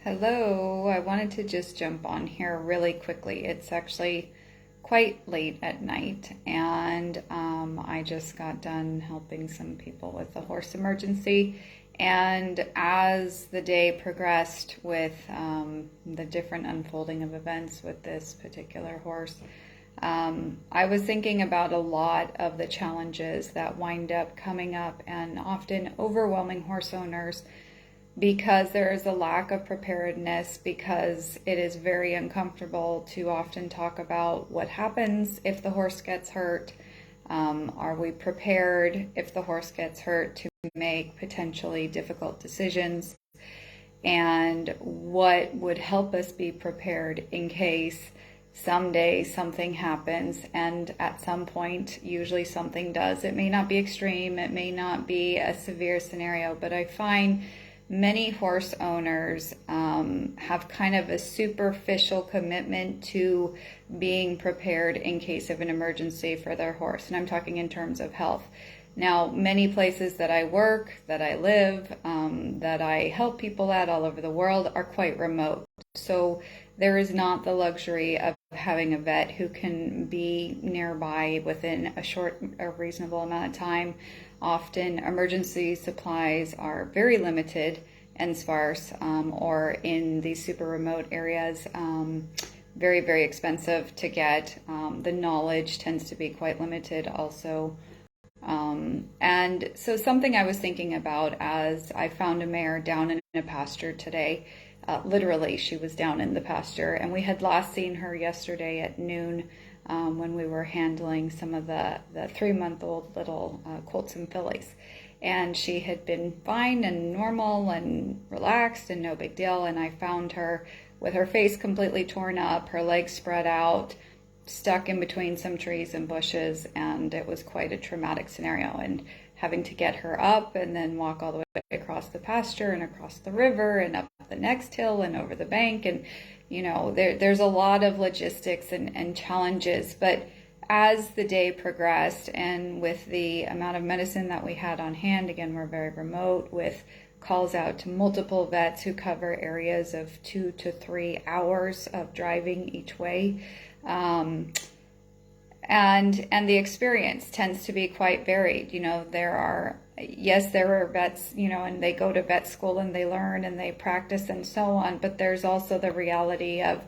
Hello, I wanted to just jump on here really quickly. It's actually quite late at night, and I just got done helping some people with the horse emergency. And as the day progressed with the different unfolding of events with this particular horse, I was thinking about a lot of the challenges that wind up coming up and often overwhelming horse owners because there is a lack of preparedness, because it is very uncomfortable to often talk about what happens if the horse gets hurt. Are we prepared if the horse gets hurt to make potentially difficult decisions? And what would help us be prepared in case someday something happens, and at some point, usually something does. It may not be extreme, it may not be a severe scenario, but I find many horse owners have kind of a superficial commitment to being prepared in case of an emergency for their horse. And I'm talking in terms of health. Now, many places that I work, that I live, that I help people at all over the world are quite remote. So there is not the luxury of having a vet who can be nearby within a reasonable amount of time. Often emergency supplies are very limited and sparse, or in these super remote areas, very, very expensive to get. The knowledge tends to be quite limited also. And so something I was thinking about as I found a mare down in a pasture today. Literally, she was down in the pasture, and we had last seen her yesterday at noon when we were handling some of the 3-month-old little colts and fillies. And she had been fine and normal and relaxed and no big deal. And I found her with her face completely torn up, her legs spread out, stuck in between some trees and bushes, and it was quite a traumatic scenario. And having to get her up and then walk all the way across the pasture and across the river and up the next hill and over the bank. And, you know, there's a lot of logistics and challenges. But as the day progressed, and with the amount of medicine that we had on hand, again, we're very remote, with calls out to multiple vets who cover areas of 2 to 3 hours of driving each way. And the experience tends to be quite varied. You know, there are vets, you know, and they go to vet school and they learn and they practice and so on, but there's also the reality of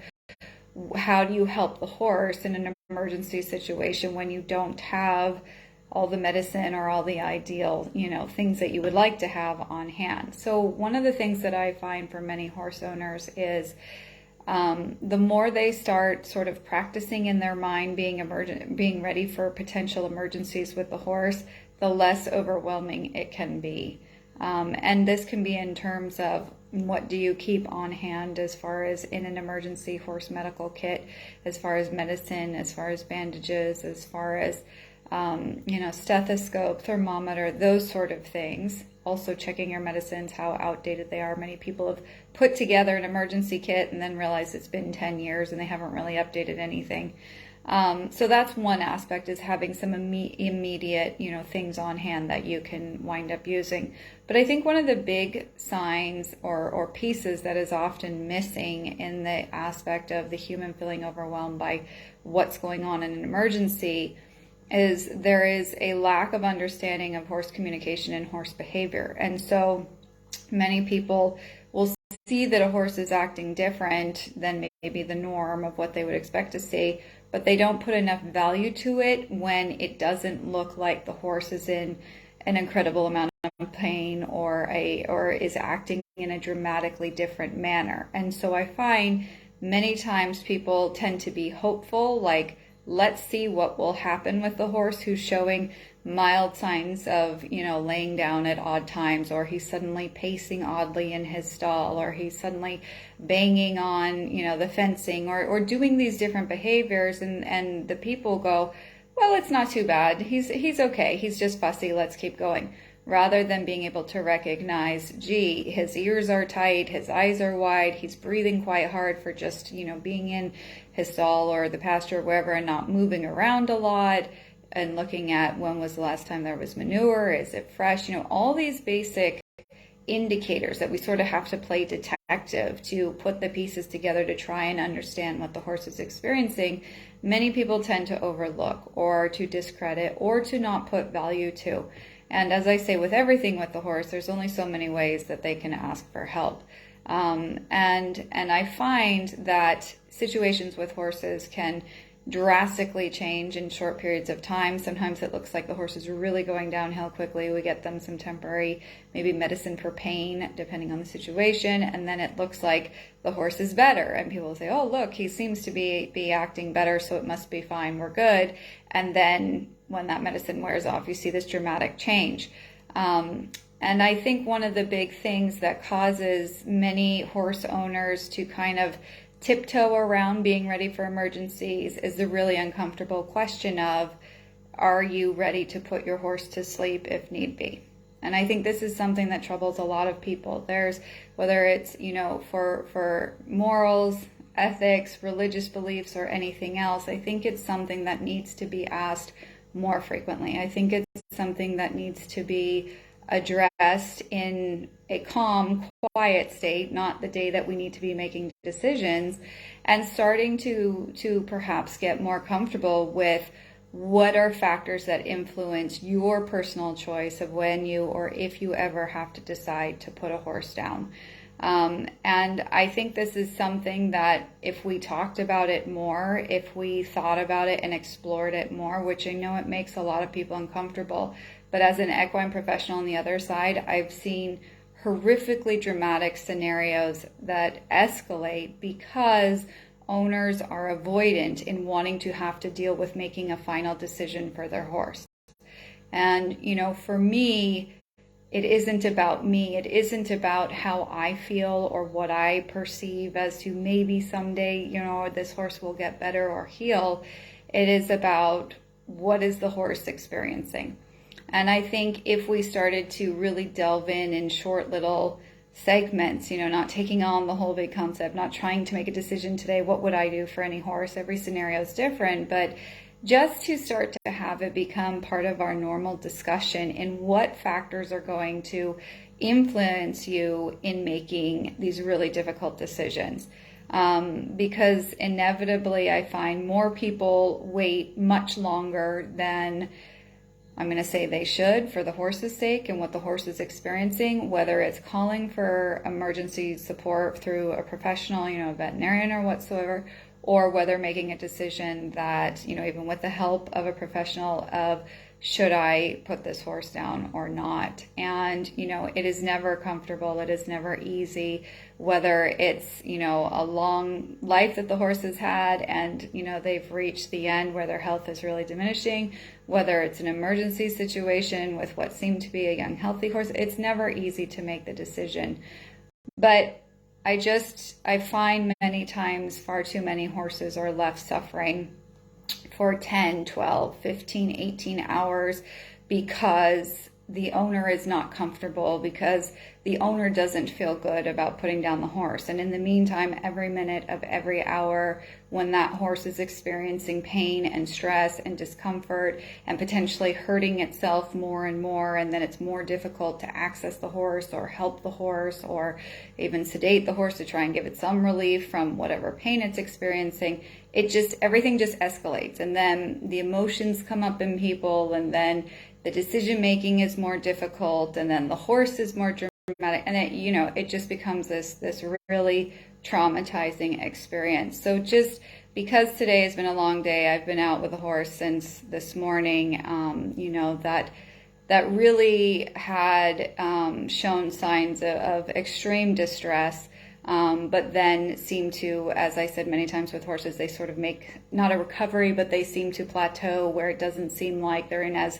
how do you help the horse in an emergency situation when you don't have all the medicine or all the ideal, you know, things that you would like to have on hand. So one of the things that I find for many horse owners is the more they start sort of practicing in their mind being ready for potential emergencies with the horse, the less overwhelming it can be. And this can be in terms of what do you keep on hand as far as in an emergency horse medical kit, as far as medicine, as far as bandages, as far as stethoscope, thermometer, those sort of things. Also checking your medicines, how outdated they are. Many people have put together an emergency kit and then realize it's been 10 years and they haven't really updated anything. So that's one aspect, is having some immediate, things on hand that you can wind up using. But I think one of the big signs or pieces that is often missing in the aspect of the human feeling overwhelmed by what's going on in an emergency is there is a lack of understanding of horse communication and horse behavior. And so many people will see that a horse is acting different than maybe the norm of what they would expect to see, but they don't put enough value to it when it doesn't look like the horse is in an incredible amount of pain or is acting in a dramatically different manner. And so I find many times people tend to be hopeful, like, let's see what will happen with the horse who's showing mild signs of, laying down at odd times, or he's suddenly pacing oddly in his stall, or he's suddenly banging on, the fencing, or doing these different behaviors. And the people go, well, it's not too bad. He's okay. He's just fussy. Let's keep going. Rather than being able to recognize, gee, his ears are tight, his eyes are wide, he's breathing quite hard for just, being in his stall or the pasture or wherever and not moving around a lot, and looking at when was the last time there was manure, is it fresh, all these basic indicators that we sort of have to play detective to put the pieces together to try and understand what the horse is experiencing, many people tend to overlook or to discredit or to not put value to. And as I say, with everything with the horse, there's only so many ways that they can ask for help. And I find that situations with horses can drastically change in short periods of time. Sometimes it looks like the horse is really going downhill quickly. We get them some temporary, maybe medicine for pain, depending on the situation, and then it looks like the horse is better. And people say, oh, look, he seems to be acting better, so it must be fine, we're good. And then when that medicine wears off, you see this dramatic change. And I think one of the big things that causes many horse owners to kind of tiptoe around being ready for emergencies is the really uncomfortable question of, are you ready to put your horse to sleep if need be? And I think this is something that troubles a lot of people. There's, whether it's, for morals, ethics, religious beliefs, or anything else, I think it's something that needs to be asked more frequently. I think it's something that needs to be addressed in a calm, quiet state, not the day that we need to be making decisions, and starting to perhaps get more comfortable with what are factors that influence your personal choice of when you or if you ever have to decide to put a horse down. And I think this is something that if we talked about it more, if we thought about it and explored it more, which I know it makes a lot of people uncomfortable, but as an equine professional on the other side, I've seen horrifically dramatic scenarios that escalate because owners are avoidant in wanting to have to deal with making a final decision for their horse. And, for me, it isn't about me. It isn't about how I feel or what I perceive as to maybe someday, this horse will get better or heal. It is about what is the horse experiencing. And I think if we started to really delve in short little segments, not taking on the whole big concept, not trying to make a decision today, what would I do for any horse? Every scenario is different, but just to start to have it become part of our normal discussion in what factors are going to influence you in making these really difficult decisions. Because inevitably I find more people wait much longer than I'm going to say they should for the horse's sake and what the horse is experiencing, whether it's calling for emergency support through a professional, a veterinarian or whatsoever, or whether making a decision that, even with the help of a professional of, should I put this horse down or not? And, it is never comfortable. It is never easy, whether it's, a long life that the horse has had and, they've reached the end where their health is really diminishing, whether it's an emergency situation with what seemed to be a young, healthy horse. It's never easy to make the decision. But I find many times far too many horses are left suffering for 10, 12, 15, 18 hours because the owner is not comfortable, because the owner doesn't feel good about putting down the horse. And in the meantime, every minute of every hour when that horse is experiencing pain and stress and discomfort and potentially hurting itself more and more, and then it's more difficult to access the horse or help the horse or even sedate the horse to try and give it some relief from whatever pain it's experiencing, everything just escalates. And then the emotions come up in people, and then the decision making is more difficult, and then the horse is more dramatic, and it just becomes this really traumatizing experience. So just because today has been a long day, I've been out with a horse since this morning, that really had shown signs of extreme distress. But then seem to, as I said many times with horses, they sort of make not a recovery, but they seem to plateau where it doesn't seem like they're in as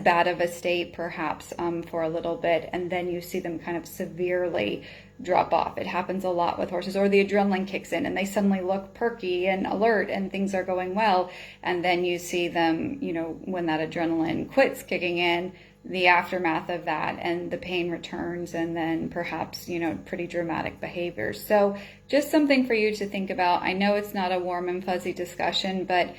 bad of a state perhaps for a little bit, and then you see them kind of severely drop off. It happens a lot with horses, or the adrenaline kicks in and they suddenly look perky and alert and things are going well, and then you see them, when that adrenaline quits kicking in, the aftermath of that and the pain returns, and then perhaps, pretty dramatic behaviors. So just something for you to think about. I know it's not a warm and fuzzy discussion, but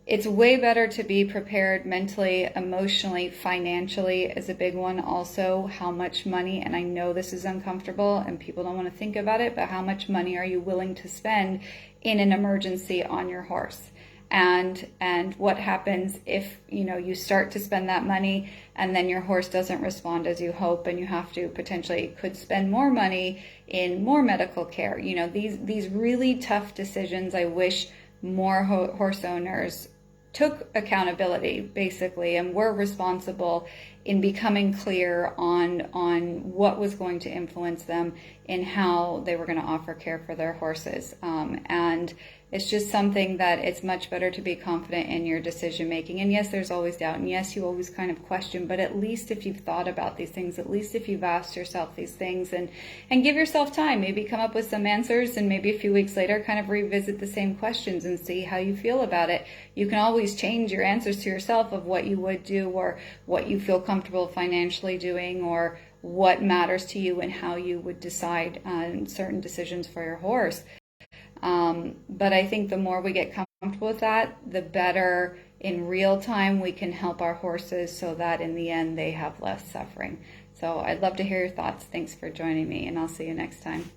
it's way better to be prepared mentally, emotionally, financially is a big one also. How much money, and I know this is uncomfortable and people don't want to think about it, but how much money are you willing to spend in an emergency on your horse? And what happens if, you start to spend that money and then your horse doesn't respond as you hope, and you have to could spend more money in more medical care. These really tough decisions. I wish more horse owners took accountability, basically, and were responsible in becoming clear on what was going to influence them in how they were going to offer care for their horses. And it's just something that it's much better to be confident in your decision making. And yes, there's always doubt, and yes, you always kind of question, but at least if you've thought about these things, at least if you've asked yourself these things, and give yourself time, maybe come up with some answers, and maybe a few weeks later kind of revisit the same questions and see how you feel about it. You can always change your answers to yourself of what you would do, or what you feel comfortable financially doing, or what matters to you and how you would decide on certain decisions for your horse. But I think the more we get comfortable with that, the better in real time we can help our horses, so that in the end they have less suffering. So I'd love to hear your thoughts. Thanks for joining me, and I'll see you next time.